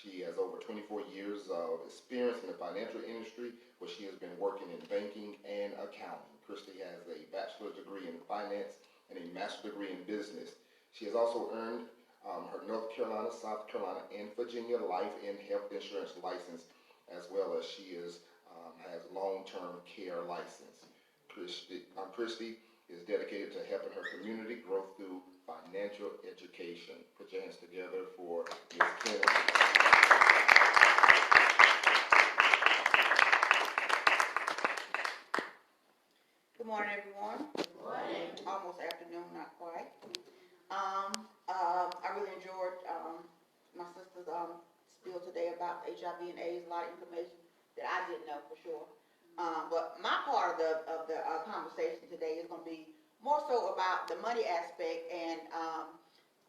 She has over 24 years of experience in the financial industry, where she has been working in banking and accounting. Christy has a bachelor's degree in finance and a master's degree in business. She has also earned her North Carolina, South Carolina, and Virginia life and health insurance license, as well as she has long-term care license. Christy is dedicated to helping her community grow through financial education. Put your hands together for Ms. Kennedy. Good morning, everyone. Good morning. Almost afternoon, not quite. I really enjoyed my sister's spiel today about HIV and AIDS. A lot of information that I didn't know for sure. But my part of the conversation today is going to be more so about the money aspect, and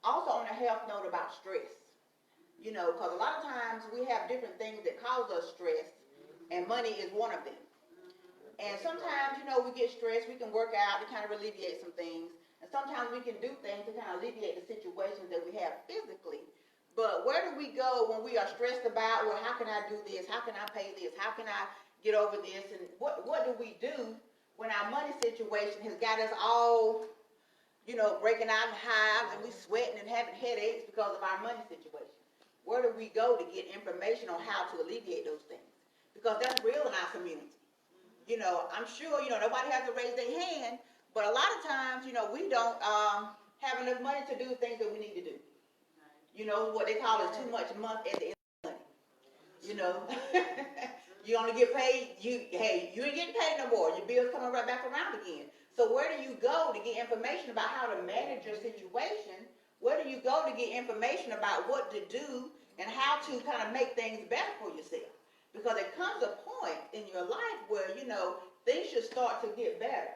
also on a health note about stress. You know, because a lot of times we have different things that cause us stress, and money is one of them. And sometimes, you know, we get stressed, we can work out to kind of alleviate some things. And sometimes we can do things to kind of alleviate the situations that we have physically. But where do we go when we are stressed about, well, how can I do this? How can I pay this? How can I get over this? And what do we do when our money situation has got us all, you know, breaking out in hives, and we sweating and having headaches because of our money situation? Where do we go to get information on how to alleviate those things? Because that's real in our community. You know, I'm sure, you know, nobody has to raise their hand, but a lot of times, you know, we don't have enough money to do the things that we need to do. You know, what they call is too much month at the end of the month. You know, you only get paid, you ain't getting paid no more. Your bill's coming right back around again. So where do you go to get information about how to manage your situation? Where do you go to get information about what to do and how to kind of make things better for yourself? Because it comes a point in your life where, you know, things should start to get better.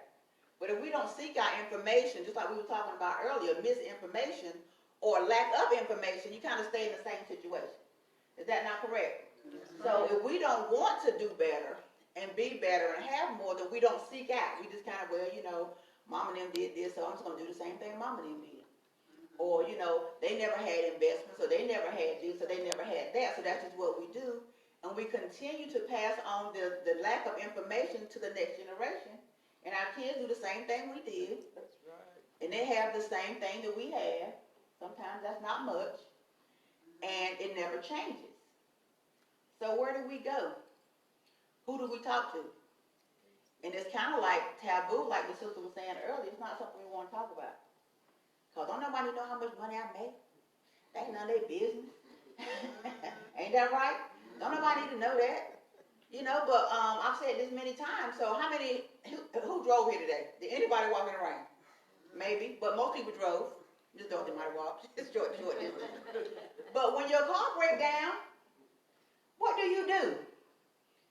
But if we don't seek out information, just like we were talking about earlier, misinformation or lack of information, you kind of stay in the same situation. Is that not correct? So if we don't want to do better and be better and have more, then we don't seek out. We just kind of, well, you know, mama and them did this, so I'm just going to do the same thing mama and them did. Or, you know, they never had investments, or they never had this, or they never had that, so that's just what we do. And we continue to pass on the lack of information to the next generation. And our kids do the same thing we did. That's right. And they have the same thing that we have. Sometimes that's not much. And it never changes. So where do we go? Who do we talk to? And it's kind of like taboo, like the sister was saying earlier. It's not something we want to talk about. Because don't nobody know how much money I make. That ain't none of their business. Ain't that right? Don't nobody need to know that. You know, but I've said this many times. So who drove here today? Did anybody walk in the rain? Maybe, but most people drove. Just don't, they might walk. It's short distance. But when your car breaks down, what do?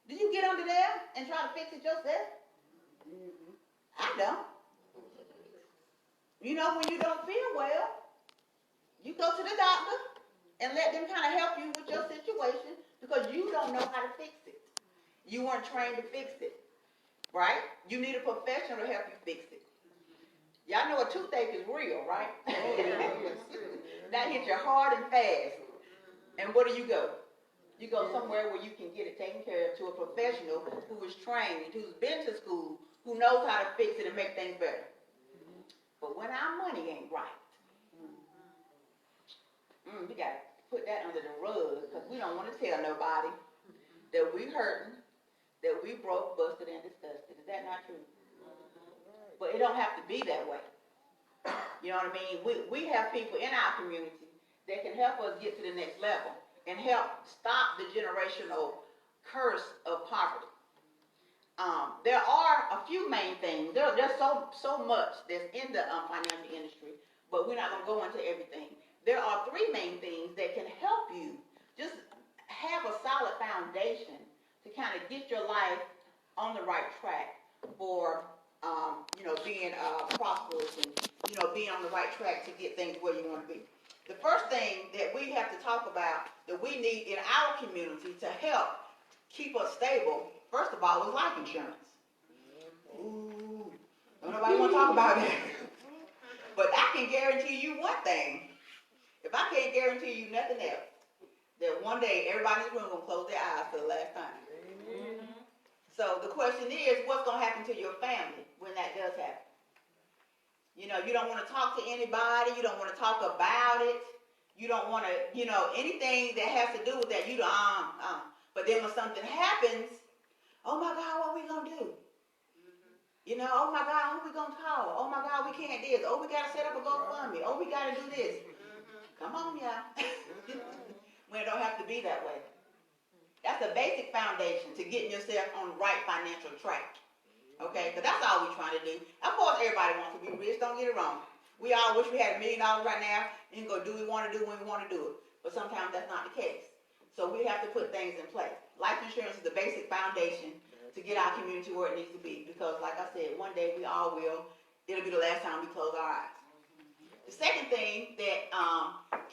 Do you get under there and try to fix it yourself? I don't. You know, when you don't feel well, you go to the doctor and let them kind of help you with your situation, because you don't know how to fix it. You weren't trained to fix it, right? You need a professional to help you fix it. Y'all know a toothache is real, right? That hits you hard and fast. And where do? You go somewhere where you can get it taken care of, to a professional who is trained, who's been to school, who knows how to fix it and make things better. But when our money ain't right, we got to put that under the rug, because we don't want to tell nobody that we hurting, that we broke, busted, and disgusted. Is that not true? But it don't have to be that way. You know what I mean? We have people in our community that can help us get to the next level and help stop the generational curse of poverty. There are a few main things. There's so much that's in the financial industry, but we're not going to go into everything. There are three main things that can help you just have a solid foundation to kind of get your life on the right track for, you know, being prosperous and, you know, being on the right track to get things where you want to be. The first thing that we have to talk about that we need in our community to help keep us stable, first of all, is life insurance. Ooh, don't nobody want to talk about that. But I can guarantee you one thing. If I can't guarantee you nothing else, that one day everybody in this room gonna close their eyes for the last time. Amen. So the question is, what's gonna happen to your family when that does happen? You know, you don't want to talk to anybody. You don't want to talk about it. You don't want to, anything that has to do with that. You don't. But then when something happens, oh my God, what are we gonna do? Oh my God, who we gonna call? Oh my God, we can't do this. Oh, we gotta set up a GoFundMe. Oh, we gotta do this. Come on, y'all. When it don't have to be that way. That's a basic foundation to getting yourself on the right financial track. Okay, because that's all we're trying to do. Of course, everybody wants to be rich. Don't get it wrong. We all wish we had $1 million right now and go do what we want to do when we want to do it. But sometimes that's not the case. So we have to put things in place. Life insurance is the basic foundation to get our community where it needs to be. Because like I said, one day we all will. It'll be the last time we close our eyes. The second thing that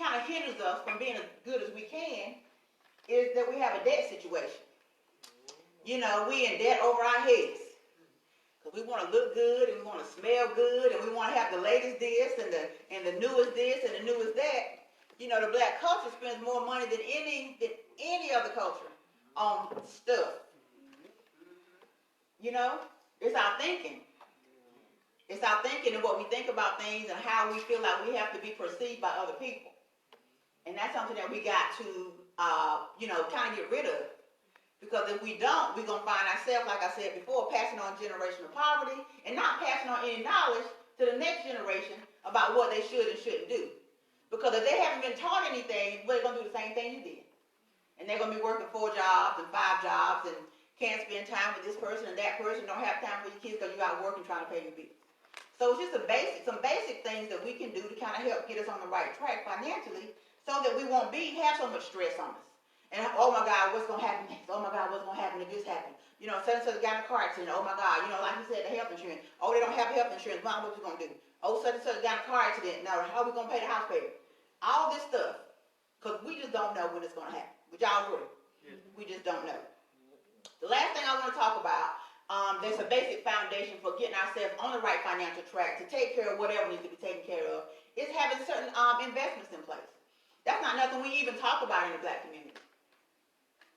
kind of hinders us from being as good as we can is that we have a debt situation. We in debt over our heads. Because we want to look good and we want to smell good and we want to have the latest this and the newest this and the newest that. The black culture spends more money than any other culture on stuff. It's our thinking. It's our thinking and what we think about things and how we feel like we have to be perceived by other people. And that's something that we got to, kind of get rid of. Because if we don't, we're going to find ourselves, like I said before, passing on generational poverty and not passing on any knowledge to the next generation about what they should and shouldn't do. Because if they haven't been taught anything, they're going to do the same thing you did. And they're going to be working 4 jobs and 5 jobs and can't spend time with this person and that person, don't have time for your kids because you got to work and trying to pay your bills. So it's just some basic things that we can do to kind of help get us on the right track financially so that we won't have so much stress on us. And oh my God, what's going to happen next? Oh my God, what's going to happen if this happens? Such and such got in a car accident. Oh my God, like you said, the health insurance. Oh, they don't have health insurance. Mom, what you going to do? Oh, such and such got in a car accident. Now, how are we going to pay the house payment? All this stuff. Because we just don't know when it's going to happen. But y'all agree? We just don't know. The last thing I want to talk about, there's a basic foundation for getting ourselves on the right financial track to take care of whatever needs to be taken care of, is having certain investments in place. That's not nothing we even talk about in the black community.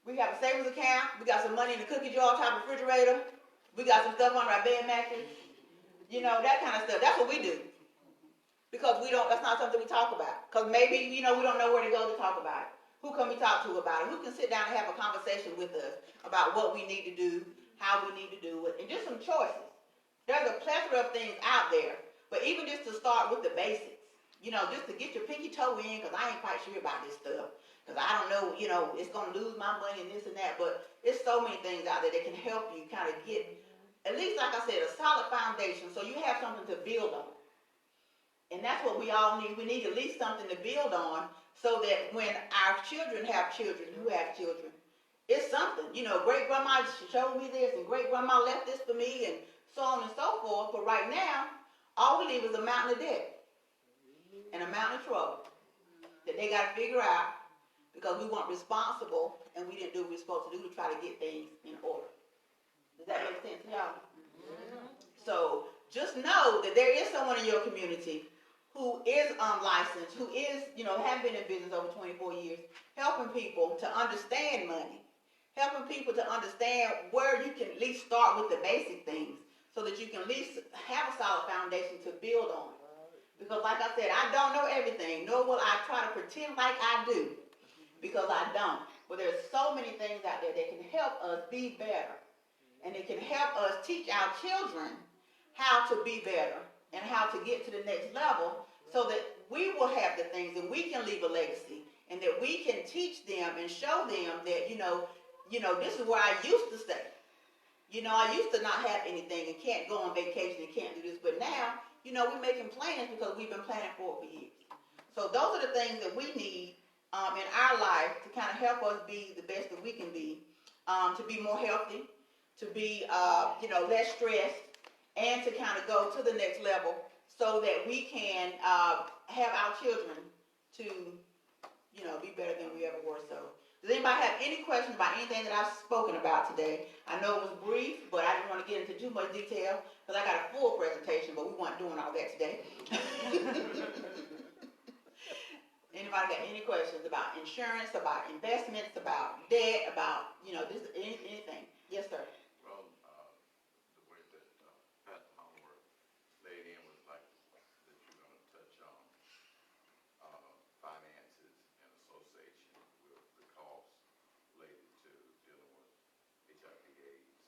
We have a savings account. We got some money in the cookie jar on top of the refrigerator. We got some stuff under our bed mattress. That kind of stuff. That's what we do. Because that's not something we talk about. Because maybe, we don't know where to go to talk about it. Who can we talk to about it? Who can sit down and have a conversation with us about what we need to do, how we need to do it, and just some choices. There's a plethora of things out there. But even just to start with the basics, just to get your pinky toe in, because I ain't quite sure about this stuff. Because I don't know, it's going to lose my money and this and that. But there's so many things out there that can help you kind of get, at least like I said, a solid foundation so you have something to build on. And that's what we all need. We need at least something to build on so that when our children have children who have children, it's something. Great-grandma showed me this and great-grandma left this for me and so on and so forth. But right now, all we leave is a mountain of debt and a mountain of trouble that they got to figure out. Because we weren't responsible and we didn't do what we were supposed to do to try to get things in order. Does that make sense to y'all? So just know that there is someone in your community who is unlicensed, who is, have been in business over 24 years, helping people to understand money, helping people to understand where you can at least start with the basic things so that you can at least have a solid foundation to build on. Because like I said, I don't know everything, nor will I try to pretend like I do. Because I don't. But there's so many things out there that can help us be better. And it can help us teach our children how to be better and how to get to the next level so that we will have the things and we can leave a legacy and that we can teach them and show them that, this is where I used to stay. I used to not have anything and can't go on vacation and can't do this. But now, we're making plans because we've been planning for it for years. So those are the things that we need in our life to kind of help us be the best that we can be, to be more healthy, to be, less stressed, and to kind of go to the next level so that we can have our children to, be better than we ever were. So does anybody have any questions about anything that I've spoken about today? I know it was brief, but I didn't want to get into too much detail because I got a full presentation, but we weren't doing all that today. Anybody got any questions about insurance, about investments, about debt, about, this, anything? Yes, sir. Well, the way that Pastor Homework laid in was like that you're going to touch on finances and association with the costs related to dealing with HIV/AIDS.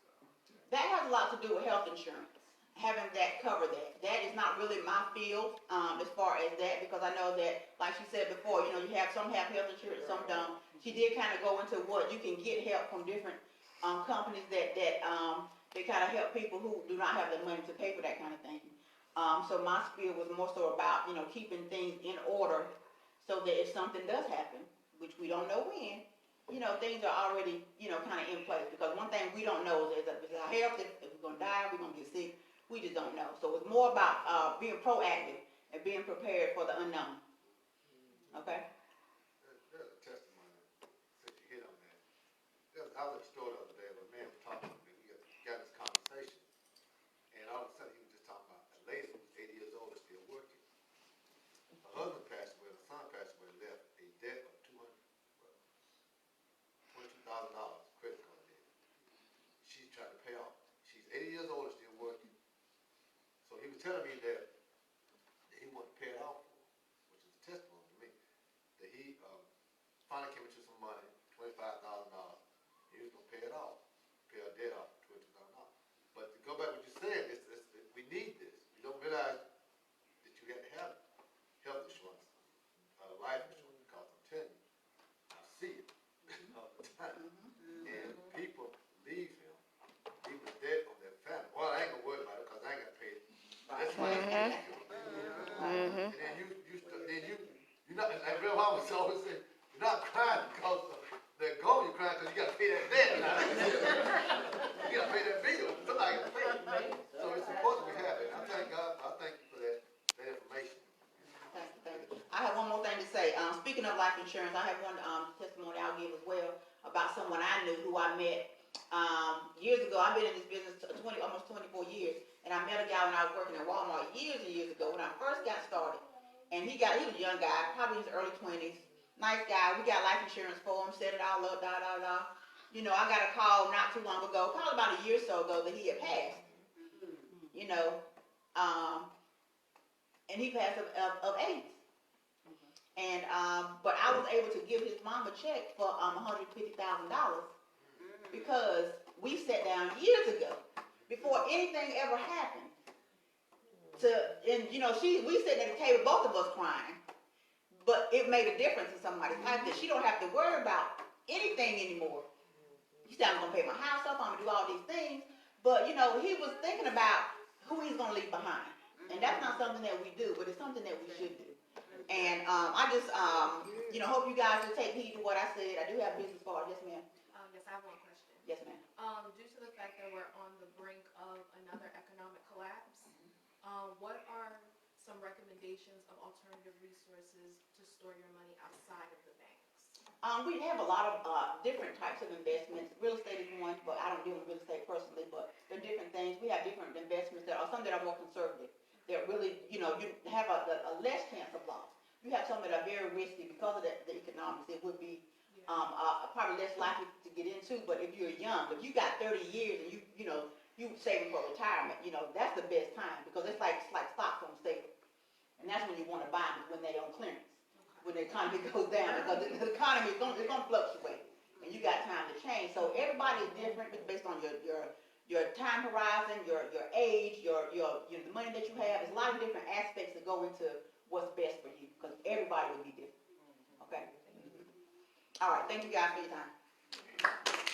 That has a lot to do with health insurance. Having that cover that. That is not really my field as far as that, because I know that, like she said before, you have some have health insurance, some don't. She did kind of go into what you can get help from different companies that they kind of help people who do not have the money to pay for that kind of thing. So my spiel was more so about keeping things in order so that if something does happen, which we don't know when, things are already kind of in place. Because one thing we don't know is our health, if we're gonna die, we're gonna get sick. We just don't know. So it's more about being proactive and being prepared for the unknown. Okay? There's a testimony, since you hit on that. I was at the store the other day, a man was talking to me. We got this conversation. And all of a sudden, he was just talking about a lady who's 80 years old and still working. Her husband passed away, her son passed away, left a debt of $22,000 credit card debt. She's trying to pay off. She's 80 years old and still working. So he was telling me that he wanted to pay it off for her, which is a testimony to me. That he finally came into some money, $25,000. He was going to pay it off, pay her debt off, $22,000. But to go back to what you said, we need this. You don't realize that you have to have health insurance, life insurance, because I'm telling you, I see it all the time. And people leave him, leave the debt on their family. Well, I ain't going to worry about it because I ain't got to pay it. That's why and then you're not, like Real Mama always say, you're not crying because they're gone, you're crying because you got to pay that debt. You got to pay that bill. Somebody got to pay it. So it's important we have it. I thank God, I thank you for that information. Thank you. I have one more thing to say. Speaking of life insurance, I have one testimony I'll give as well about someone I knew who I met years ago. I've been in this business almost 24 years. And I met a guy when I was working at Walmart years and years ago when I first got started. And he was a young guy, probably in his early 20s. Nice guy. We got life insurance for him, set it all up, I got a call not too long ago, probably about a year or so ago, that he had passed. And he passed of AIDS. And but I was able to give his mom a check for $150,000 because we sat down years ago, before anything ever happened, we sitting at the table, both of us crying, but it made a difference in somebody's life that she don't have to worry about anything anymore. He said, I'm going to pay my house up, I'm going to do all these things, but, he was thinking about who he's going to leave behind, and that's not something that we do, but it's something that we should do. And I just, hope you guys will take heed to what I said. I do have business cards. Yes, ma'am. Yes, I have one question. Yes, ma'am. Due to the fact that we're on the brink of another economic collapse, what are some recommendations of alternative resources to store your money outside of the banks? We have a lot of different types of investments. Real estate is one, but I don't deal with real estate personally, but there are different things. We have different investments that are some that are more conservative. That really, you have a less chance of loss. You have some that are very risky because of the economics. It would be probably less likely to get into, but if you're young, if you got 30 years and you saving for retirement, that's the best time because it's like stocks on sale. And that's when you want to buy them, when they're on clearance, when the economy goes down, because the economy is going to fluctuate and you got time to change. So everybody is different based on your time horizon, your age, the money that you have. There's a lot of different aspects that go into what's best for you because everybody will be different. Okay? All right. Thank you guys for your time.